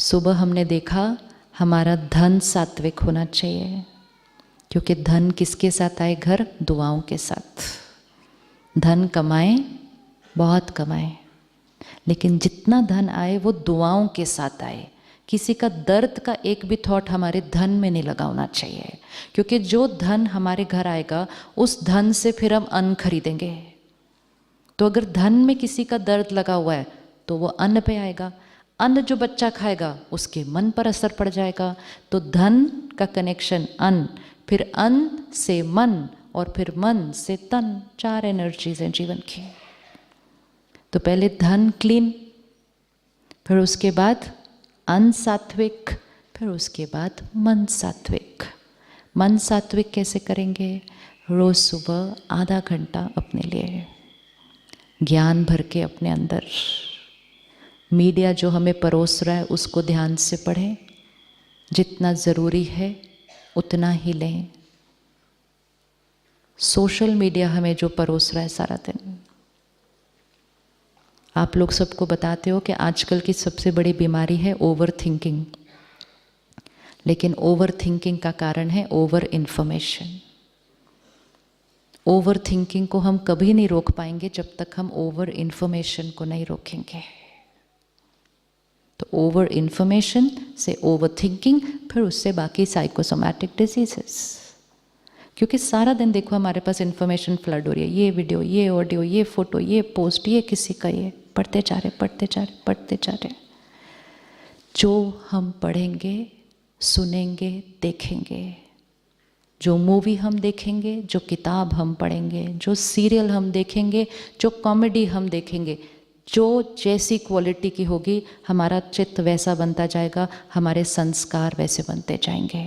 सुबह हमने देखा हमारा धन सात्विक होना चाहिए, क्योंकि धन किसके साथ आए घर? दुआओं के साथ। धन कमाएं, बहुत कमाएं, लेकिन जितना धन आए वो दुआओं के साथ आए। किसी का दर्द का एक भी थॉट हमारे धन में नहीं लगा होना चाहिए, क्योंकि जो धन हमारे घर आएगा उस धन से फिर हम अन्न खरीदेंगे। तो अगर धन में किसी का दर्द लगा हुआ है तो वो अन्न पे आएगा। अन्न जो बच्चा खाएगा उसके मन पर असर पड़ जाएगा। तो धन का कनेक्शन अन्न, फिर अन्न से मन, और फिर मन से तन। 4 एनर्जीज हैं जीवन की। तो पहले धन क्लीन, फिर उसके बाद अन्न सात्विक, फिर उसके बाद मन सात्विक। मन सात्विक कैसे करेंगे? रोज सुबह आधा घंटा अपने लिए ज्ञान भर के अपने अंदर। मीडिया जो हमें परोस रहा है उसको ध्यान से पढ़ें, जितना ज़रूरी है उतना ही लें। सोशल मीडिया हमें जो परोस रहा है सारा दिन, आप लोग सबको बताते हो कि आजकल की सबसे बड़ी बीमारी है ओवर थिंकिंग। लेकिन ओवर थिंकिंग का कारण है ओवर इन्फॉर्मेशन। ओवर थिंकिंग को हम कभी नहीं रोक पाएंगे जब तक हम ओवर इन्फॉर्मेशन को नहीं रोकेंगे। तो ओवर इन्फॉर्मेशन से ओवर थिंकिंग, फिर उससे बाकी साइकोसोमैटिक डिजीजेस। क्योंकि सारा दिन देखो हमारे पास इन्फॉर्मेशन फ्लड हो रही है, ये वीडियो, ये ऑडियो, ये फोटो, ये पोस्ट, ये किसी का, ये पढ़ते जा रहे, पढ़ते जा रहे, पढ़ते जा रहे। जो हम पढ़ेंगे, सुनेंगे, देखेंगे, जो मूवी हम देखेंगे, जो किताब हम पढ़ेंगे, जो सीरियल हम देखेंगे, जो कॉमेडी हम देखेंगे, जो जैसी क्वालिटी की होगी हमारा चित्त वैसा बनता जाएगा, हमारे संस्कार वैसे बनते जाएंगे।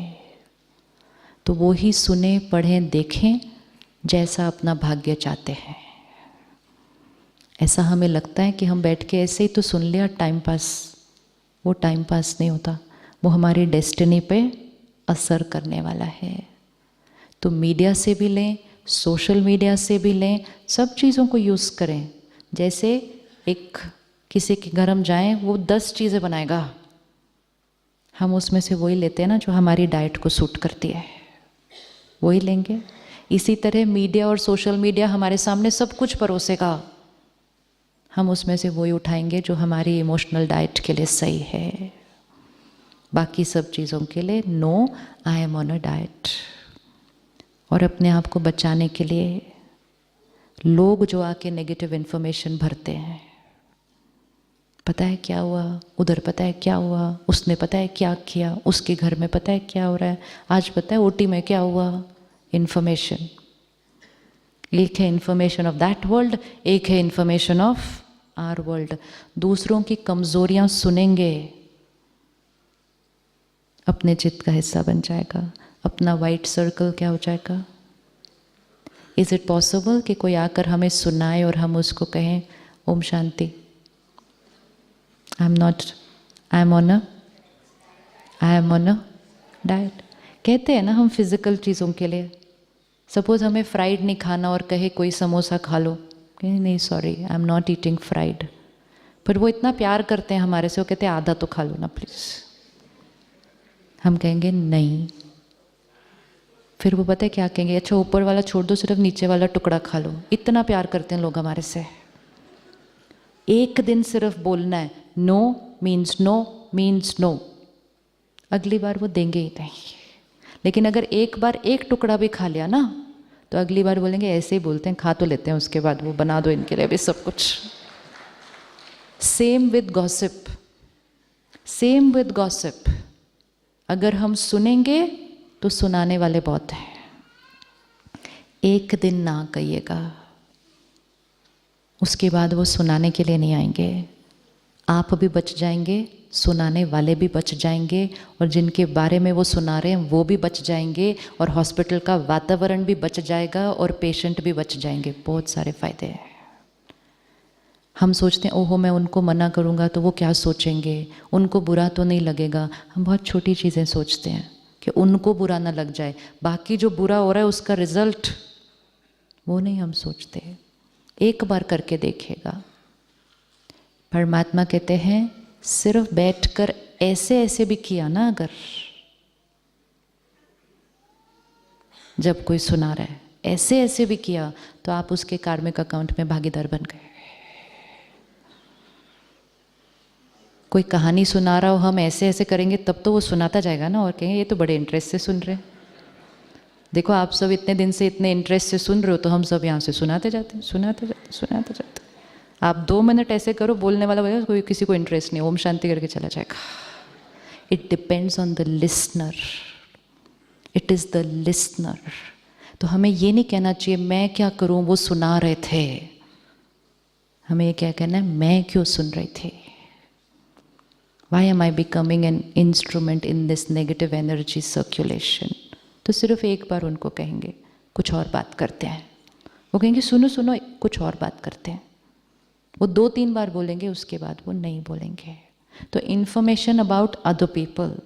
तो वो ही सुने, पढ़ें, देखें जैसा अपना भाग्य चाहते हैं। ऐसा हमें लगता है कि हम बैठ के ऐसे ही तो सुन लिया टाइम पास, वो टाइम पास नहीं होता, वो हमारी डेस्टिनी पे असर करने वाला है। तो मीडिया से भी लें, सोशल मीडिया से भी लें, सब चीज़ों को यूज़ करें। जैसे एक किसी के घर हम जाएं, वो 10 चीज़ें बनाएगा, हम उसमें से वही लेते हैं ना जो हमारी डाइट को सूट करती है, वही लेंगे। इसी तरह मीडिया और सोशल मीडिया हमारे सामने सब कुछ परोसेगा, हम उसमें से वही उठाएंगे जो हमारी इमोशनल डाइट के लिए सही है। बाकी सब चीज़ों के लिए no, I am on a diet. और अपने आप को बचाने के लिए लोग जो आके नेगेटिव इन्फॉर्मेशन भरते हैं, पता है क्या हुआ उधर, पता है क्या हुआ, उसने पता है क्या किया, उसके घर में पता है क्या हो रहा है, आज पता है ओटी में क्या हुआ। इन्फॉर्मेशन एक है इन्फॉर्मेशन ऑफ दैट वर्ल्ड, एक है इन्फॉर्मेशन ऑफ आवर वर्ल्ड। दूसरों की कमजोरियां सुनेंगे, अपने चित्त का हिस्सा बन जाएगा, अपना वाइट सर्कल क्या हो जाएगा। इज इट पॉसिबल कि कोई आकर हमें सुनाए और हम उसको कहें ओम शांति, I am on a diet. कहते हैं ना हम फिजिकल चीज़ों के लिए, सपोज हमें फ्राइड नहीं खाना और कहे कोई समोसा खा लो, कहें नहीं sorry I am not eating fried. पर वो इतना प्यार करते हैं हमारे से, वो कहते हैं आधा तो खा लो ना प्लीज़। हम कहेंगे नहीं, फिर वो पता है क्या कहेंगे, अच्छा ऊपर वाला छोड़ दो, सिर्फ नीचे वाला टुकड़ा खा लो। इतना प्यार करते हैं लोग हमारे से। एक दिन सिर्फ बोलना है no means no means no, अगली बार वो देंगे ही नहीं। लेकिन अगर एक बार एक टुकड़ा भी खा लिया ना, तो अगली बार बोलेंगे ऐसे ही बोलते हैं, खा तो लेते हैं, उसके बाद वो बना दो इनके लिए भी सब कुछ। Same with gossip, same with gossip. अगर हम सुनेंगे तो सुनाने वाले बहुत हैं। एक दिन ना कहिएगा, उसके बाद वो सुनाने के लिए नहीं आएंगे। आप भी बच जाएंगे, सुनाने वाले भी बच जाएंगे, और जिनके बारे में वो सुना रहे हैं वो भी बच जाएंगे, और हॉस्पिटल का वातावरण भी बच जाएगा, और पेशेंट भी बच जाएंगे। बहुत सारे फायदे हैं। हम सोचते हैं ओहो मैं उनको मना करूँगा तो वो क्या सोचेंगे, उनको बुरा तो नहीं लगेगा। हम बहुत छोटी चीज़ें सोचते हैं कि उनको बुरा ना लग जाए, बाकी जो बुरा हो रहा है उसका रिजल्ट वो नहीं हम सोचते। एक बार करके देखिएगा। परमात्मा कहते हैं सिर्फ बैठकर ऐसे ऐसे भी किया ना, अगर जब कोई सुना रहा है ऐसे ऐसे भी किया तो आप उसके कार्मिक अकाउंट में भागीदार बन गए। कोई कहानी सुना रहा हो, हम ऐसे ऐसे करेंगे तब तो वो सुनाता जाएगा ना, और कहेंगे ये तो बड़े इंटरेस्ट से सुन रहे हैं। देखो आप सब इतने दिन से इतने इंटरेस्ट से सुन रहे हो, तो हम सब यहाँ से सुनाते जाते हैं, सुनाते जाते, सुनाते जाते। आप 2 मिनट ऐसे करो, बोलने वाला बोलेगा, कोई किसी को इंटरेस्ट नहीं, ओम शांति करके चला जाएगा। It depends on the listener, it is the listener. तो हमें ये नहीं कहना चाहिए मैं क्या करूँ, वो सुना रहे थे। हमें ये क्या कहना है, मैं क्यों सुन रही थी। Why am I becoming an instrument in this negative energy circulation? तो सिर्फ एक बार उनको कहेंगे, कुछ और बात करते हैं। वो कहेंगे सुनो सुनो, कुछ और बात करते हैं। वो 2-3 बार बोलेंगे, उसके बाद वो नहीं बोलेंगे। तो इन्फॉर्मेशन अबाउट अदर पीपल,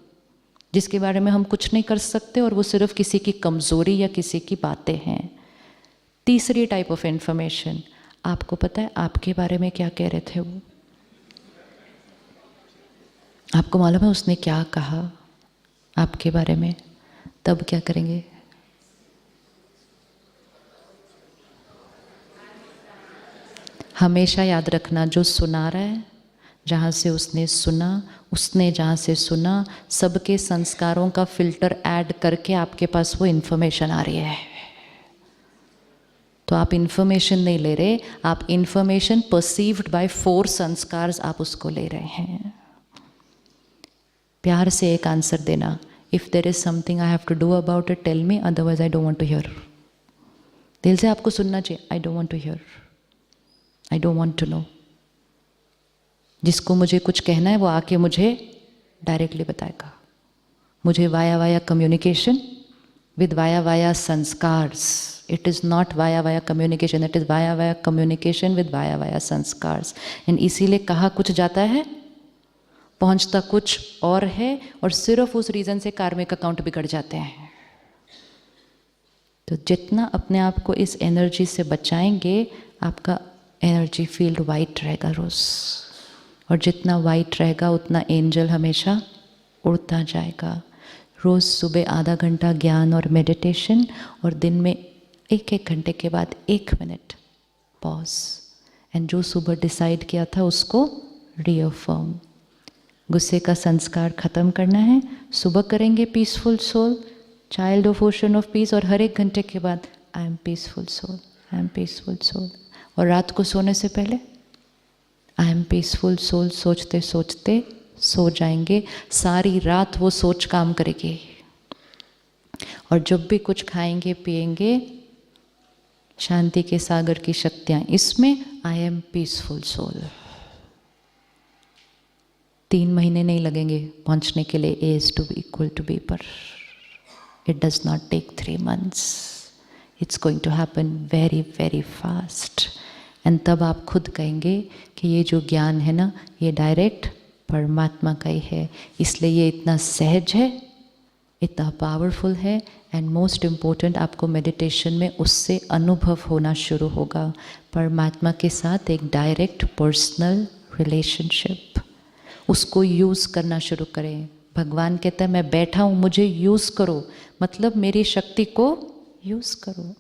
जिसके बारे में हम कुछ नहीं कर सकते और वो सिर्फ किसी की कमज़ोरी या किसी की बातें हैं। तीसरी टाइप ऑफ इन्फॉर्मेशन, आपको पता है आपके बारे में क्या कह रहे थे वो, आपको मालूम है उसने क्या कहा आपके बारे में, तब क्या करेंगे। हमेशा याद रखना, जो सुना रहा है, जहाँ से उसने सुना, उसने जहाँ से सुना, सबके संस्कारों का फिल्टर ऐड करके आपके पास वो इन्फॉर्मेशन आ रही है। तो आप इन्फॉर्मेशन नहीं ले रहे, आप इन्फॉर्मेशन परसीव्ड बाय 4 संस्कार्स आप उसको ले रहे हैं। प्यार से एक आंसर देना, if there is something I have to do about it tell me, otherwise I don't want to hear. दिल से आपको सुनना चाहिए, I don't want to hear, I don't want to know. जिसको मुझे कुछ कहना है वो आके मुझे डायरेक्टली बताएगा। मुझे via via communication with via via संस्कार्स, it is not via via communication, it is via via communication with via via संस्कार्स। And इसीलिए कहा कुछ जाता है, पहुंचता कुछ और है, और सिर्फ उस रीज़न से कार्मिक अकाउंट बिगड़ जाते हैं। तो जितना अपने आप को इस एनर्जी से बचाएंगे, आपका एनर्जी फील्ड वाइट रहेगा रोज़, और जितना वाइट रहेगा उतना एंजल हमेशा उड़ता जाएगा। रोज़ सुबह आधा घंटा ज्ञान और मेडिटेशन, और दिन में 1-1 घंटे के बाद 1 मिनट पॉज, एंड जो सुबह डिसाइड किया था उसको रीअफर्म। गुस्से का संस्कार ख़त्म करना है, सुबह करेंगे peaceful soul, child of ocean of peace, और हर 1 घंटे के बाद I am peaceful soul, I am peaceful soul. और रात को सोने से पहले आई एम पीसफुल सोल सोचते सोचते सो जाएंगे। सारी रात वो सोच काम करेगी, और जब भी कुछ खाएंगे पिएंगे, शांति के सागर की शक्तियाँ इसमें, आई एम पीसफुल सोल। 3 महीने नहीं लगेंगे पहुंचने के लिए A is to be equal to B पर। It does not take 3 months. It's going to happen very very fast. And तब आप खुद कहेंगे कि ये जो ज्ञान है ना, ये डायरेक्ट परमात्मा का ही है, इसलिए ये इतना सहज है, इतना पावरफुल है। एंड मोस्ट इम्पोर्टेंट, आपको मेडिटेशन में उससे अनुभव होना शुरू होगा, परमात्मा के साथ एक डायरेक्ट पर्सनल रिलेशनशिप। उसको यूज़ करना शुरू करें। भगवान कहता है मैं बैठा हूँ, मुझे यूज़ करो, मतलब मेरी शक्ति को यूज़ करो।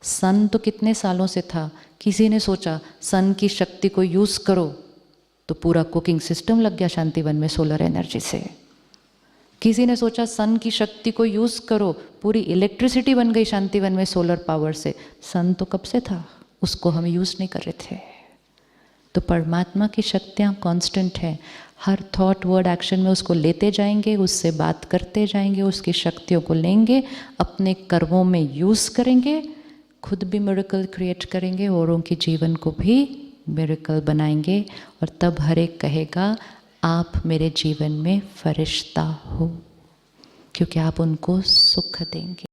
सन तो कितने सालों से था, किसी ने सोचा सन की शक्ति को यूज़ करो, तो पूरा कुकिंग सिस्टम लग गया शांतिवन में सोलर एनर्जी से। किसी ने सोचा सन की शक्ति को यूज़ करो, पूरी इलेक्ट्रिसिटी बन गई शांतिवन में सोलर पावर से। सन तो कब से था, उसको हम यूज़ नहीं कर रहे थे। तो परमात्मा की शक्तियाँ कांस्टेंट है, हर थॉट वर्ड एक्शन में उसको लेते जाएंगे, उससे बात करते जाएंगे, उसकी शक्तियों को लेंगे, अपने कर्मों में यूज़ करेंगे, खुद भी मिरेकल क्रिएट करेंगे, औरों के जीवन को भी मिरेकल बनाएंगे। और तब हर एक कहेगा आप मेरे जीवन में फरिश्ता हो, क्योंकि आप उनको सुख देंगे।